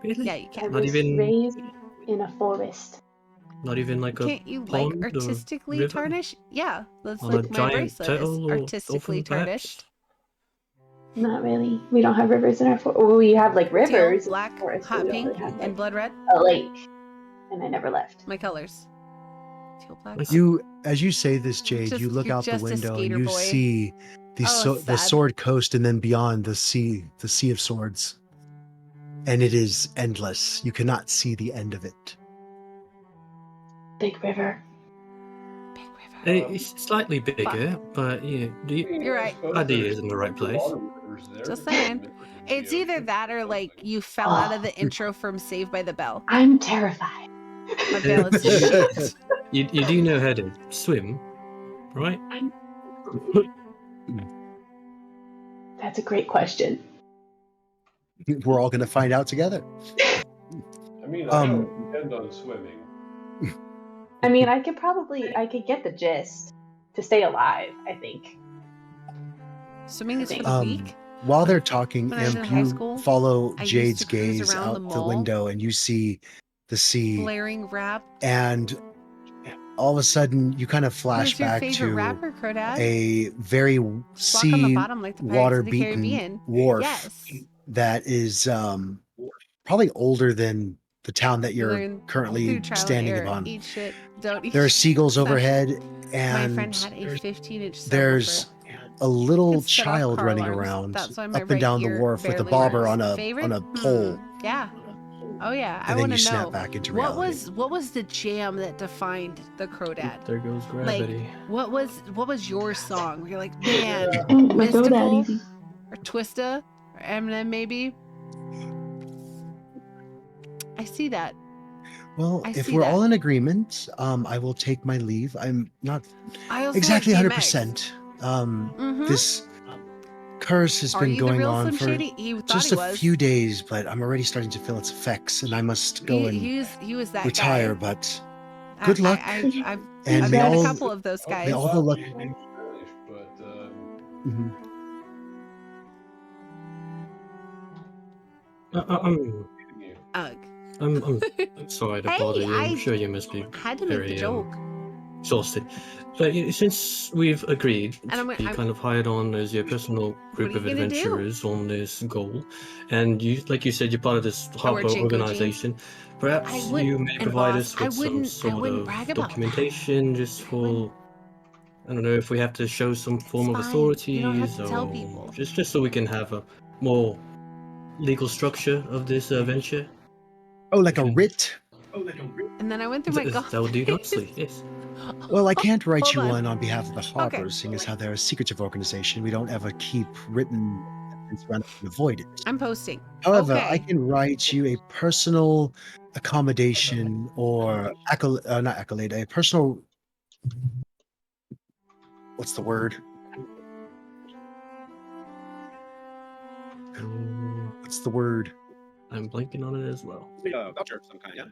Really? yeah, you I can. Not was even- raised in a forest. Not even like a Can't you pond like or artistically river? tarnish? Yeah, that's On a like my giant bracelet is turtle or artistically dolphin, perhaps? tarnished. Not really. We don't have rivers in our forest. Well, we have like rivers. Teal, black, in the forest, but hot we don't pink, really have, and like, blood red. a lake. And I never left. My colors. Teal, black. I see. You, as you say this, Jade, you look you're out the just a window and skater you boy. see the Oh, the sad. Sword Coast, and then beyond the sea of swords, and it is endless. You cannot see the end of it. Big river. Big river. It's slightly bigger, but yeah, You're right. idea is in the right place. Just saying. It's either that or like you fell out of the intro from Saved by the Bell. I'm terrified. My bell is shit. You do know how to swim, right? That's a great question. We're all going to find out together. I mean, I don't depend on swimming. I mean, I could get the gist to stay alive, I think. Swimming is for the weak. While they're talking, When I was Imp, in high you school, follow I used Jade's to cruise gaze around out the the mall, window, and you see the sea, Blaring rap. and all of a sudden you kind of flash Who's your back favorite to rapper, Crodad? a very Just walk on the sea bottom like the Pirates water of the beaten Caribbean. wharf Yes. that is probably older than the town that you're Learn currently through trial and standing error. upon. Eat shit. Don't eat There are shit. seagulls So, overhead, my friend and had a 15-inch subwoofer. there's a little It set off child car running alarms. around That's why my up and down the right ear wharf with a barely bobber works. on a pole. Yeah. Oh yeah. I And then want you to snap know back into what reality. was the jam that defined the Crodad? There goes gravity. What was your song? Where you're like, man, Don't go that Mystical easy. or Twista or Eminem maybe. I see that. Well, I if see we're that. all in agreement, I will take my leave. I'm not I also exactly like 100%. Mhm. This curse has Are been you the going real on Slim for Shady? He thought just he a was. few days, but I'm already starting to feel its effects, and I must go and he was that retire. guy. But good luck, I've and met may a all couple of those guys. may all the luck. But Mhm. Ugh. I'm sorry to bother you. I'm I sure you must be had to make the very joke. exhausted. But since we've agreed And to be kind of hired on as your personal group are of you gonna do? adventurers on this goal, and you, like you said, you're part of this I wear harbor Jinko organization, perhaps I would- you may and provide boss, us I with some wouldn't sort of brag about that. documentation just for, I don't know, if we have to show some form of fine. authorities, You don't have to tell or people. just so we can have a more legal structure of this venture. Oh, like a writ? And then I went through my golf That would do days. nicely, yes. Well, I can't write Hold you on. one on behalf of the harbor, Okay. seeing as how they're a secretive organization. We don't ever keep written evidence around and avoid it. I'm posting. However, Okay. I can write you a personal accommodation or not accolade, a personal. What's the word? What's the word? I'm blanking on it as well. Voucher of some kind, yeah.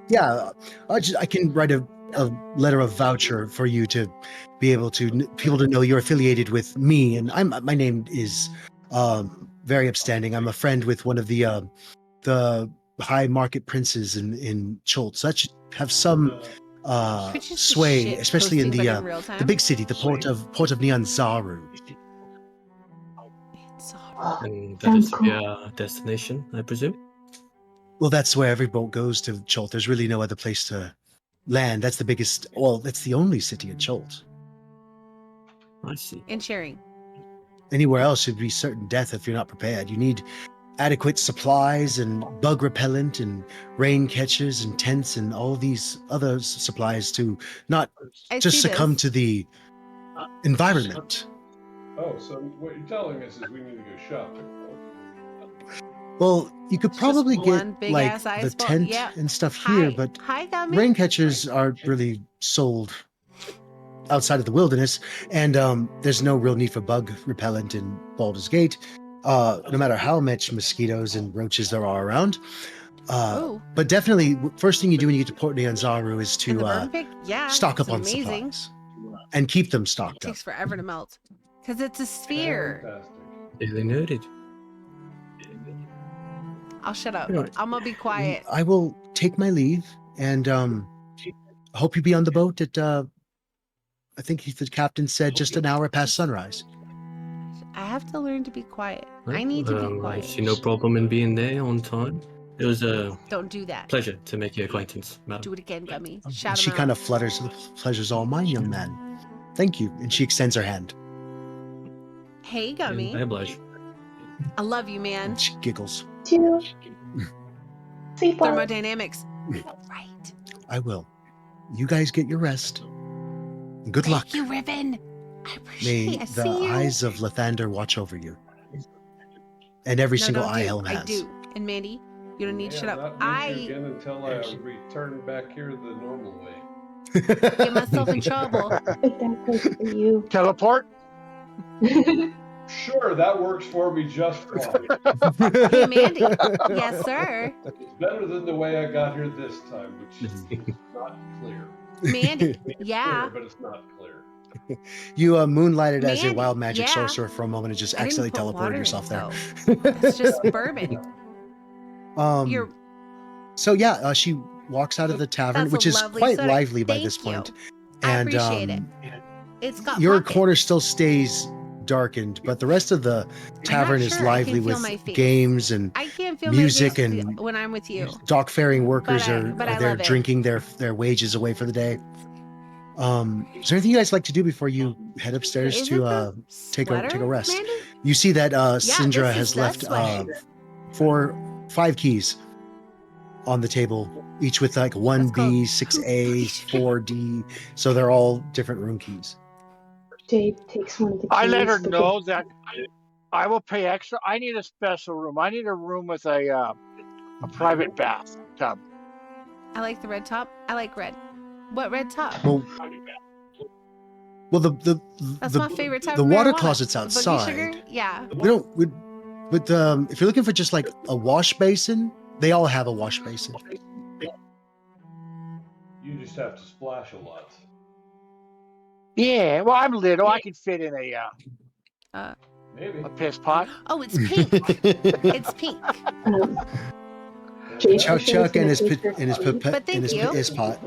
Yeah, I can write a letter of voucher for you to be able to people to know you're affiliated with me, and my name is very upstanding. I'm a friend with one of the high market princes in Chult. So that should have some Twitch is the sway, shit especially in posting, but the in real time. big city, the port of Nyanzaru. And that Sounds is cool. your destination, I presume? Well, that's where every boat goes to Chult. There's really no other place to land. That's the biggest. Well, that's the only city in Chult. I see. And sharing. Anywhere else would be certain death if you're not prepared. You need adequate supplies and bug repellent and rain catchers and tents and all these other supplies to not I just see succumb this. to the environment. oh, so what you're telling us is we need to go shopping. Well, you could It's probably just get one big like ass the ice ball. tent Yeah. and stuff here, Hi. but Hi, Gummy. rain catchers aren't really sold outside of the wilderness, and there's no real need for bug repellent in Baldur's Gate, no matter how much mosquitoes and roaches there are around. Ooh. But definitely, first thing you do when you get to Port Nyanzaru is And the to burn pig? Yeah. stock up it's on amazing. supplies and keep them It stocked up. takes forever to melt. Because it's a sphere. Fantastic. Duly noted. I'll shut up. Right. I'm going to be quiet. I will take my leave and hope you be on the boat at, I think the captain said just an hour past sunrise. I have to learn to be quiet. I Right, need to be I quiet. see no problem in being there on time. It was a Don't do that. pleasure to make your acquaintance, madam. Do it again, Gummy. Shout She him kind out. of flutters. Pleasure's all mine, young man. Thank you. And she extends her hand. Hey, And Gummy. I oblige. I love you, man. And she giggles. Two. Sleep well. Thermodynamics. Right. I will. You guys get your rest. Good luck. Thank you, Ribbon. I May appreciate it. I the see you. eyes of Lathander watch over you. And every single don't eye do. Helm has. I do. And Mandy, you don't need to shut up. Not meet you again until I return back here the normal way. get myself in trouble. Pick that place for you. Teleport? Sure, that works for me just fine. Hey, Mandy. Yes, sir. It's better than the way I got here this time, which is not clear. Mandy. It's Yeah. clear, but it's not clear. You moonlighted as your Mandy, wild magic yeah. sorcerer for a moment and just I didn't accidentally put water teleported in yourself it, there. though. It's just bourbon. You're So yeah, she walks out of the tavern, That's a which is lovely quite soda. lively by Thank this you. point. I And appreciate it. It's got your pockets. corner still stays darkened, but the rest of the tavern is sure I can lively feel with my face. games and I can't feel music my face and when I'm with you. dock-faring workers But I they're love it. drinking their wages away for the day. Is there anything you guys like to do before you head upstairs Is to it the take a sweater, rest? Mandy? You see that this Syndra is has the left sweater. 5 keys on the table, each with like 1B, 6A, 4D. So they're all different room keys. Jade takes one of the keys. I let her because- know that I will pay extra. I need a special room. I need a room with a private bathtub. I like the red top. I like red. What red top? Well, That's my favorite type the of water marijuana. closet's Boogie outside. sugar? Yeah. But if you're looking for just like a wash basin, they all have a wash basin. You just have to splash a lot. Yeah, well, I'm little. I can fit in Maybe. a piss pot. Oh, it's pink. It's pink. Jade Chuck for sure is and gonna his take her But thank you. his pot.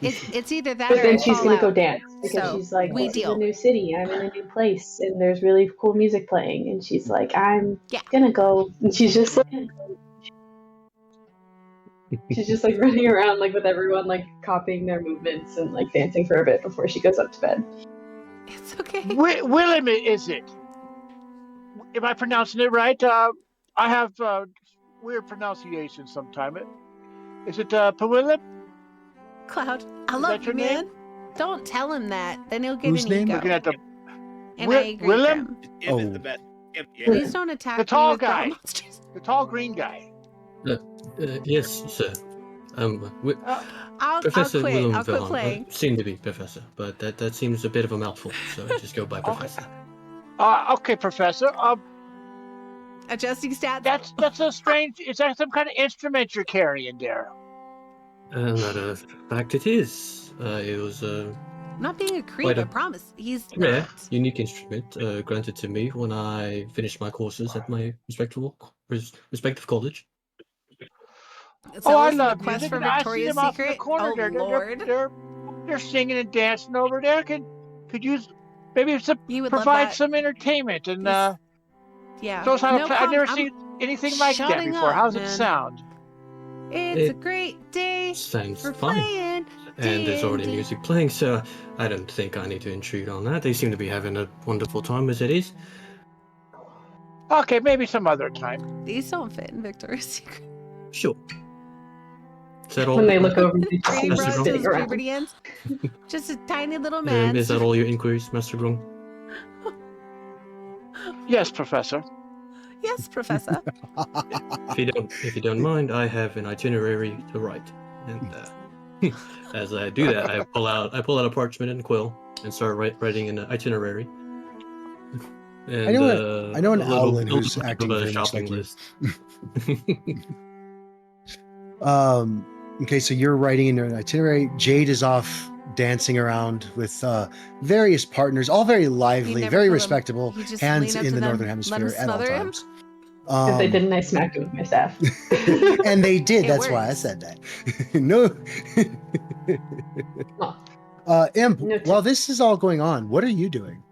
It's either that But or then I she's fall gonna go out. dance because So, she's like, we this deal. is a new city. I'm in a new place, and there's really cool music playing. And she's like, I'm Yeah. gonna go. And she's just like, running around like with everyone like copying their movements and like dancing for a bit before she goes up to bed. It's okay. Willem, is it? Am I pronouncing it right? I have weird pronunciation sometimes. Is it Pawillem? Cloud, I Is love that you, your man. name? Don't tell him that. Then he'll get Whose an name? ego. Looking at the And I agree Willem? with him. Imp is Oh. the best. Imp, yeah. Please don't attack The me tall with guy. monsters. the tall green guy. Yes, sir. I'll Professor quit. Willem I'll quit Wilhelm. playing. Seem to be professor, but that seems a bit of a mouthful, so I just go by professor. Okay, Professor. Adjusting stats. That's a strange. Is that some kind of instrument you're carrying there? Matter of fact, it is. It was a I'm not being a creep, Quite I a promise. He's rare, not. unique instrument granted to me when I finished my courses at my respective college. So I is the love quest music. for and I see Victoria's them off in the Secret. corner Oh there. Lord, They're singing and dancing over there. Could you maybe he would love provide that. some entertainment and Yeah. show us how to No play? I've never problem. seen anything like that shutting before. up, How's it man. sound? It's a It great day Sounds for fine. playing. And there's already D&D. music playing, so I don't think I need to intrude on that. They seem to be having a wonderful time as it is. Okay, maybe some other time. These don't fit in Victoria's Secret. Sure. Is that all? When they look over, they just Pretty see That's bro her wrong. to sitting his around. puberty ends. Just a tiny little man. Is that all your inquiries, Master Grung? Yes, Professor. Yes, Professor. If you don't mind, I have an itinerary to write, and as I do that, I pull out a parchment and quill and start writing an itinerary. And I know an a little Owlin who's bit acting of a very much shopping like you. list. Okay, so you're writing in an itinerary. Jade is off dancing around with various partners, all very lively, never very kill them. respectable, You just hands lean up in to the them, Northern let Hemisphere them at all smother him. times. If they didn't, I smacked it with my staff. And they did. It That's why I works. said that. No. Oh, Imp, no while this is all going on, what are you doing?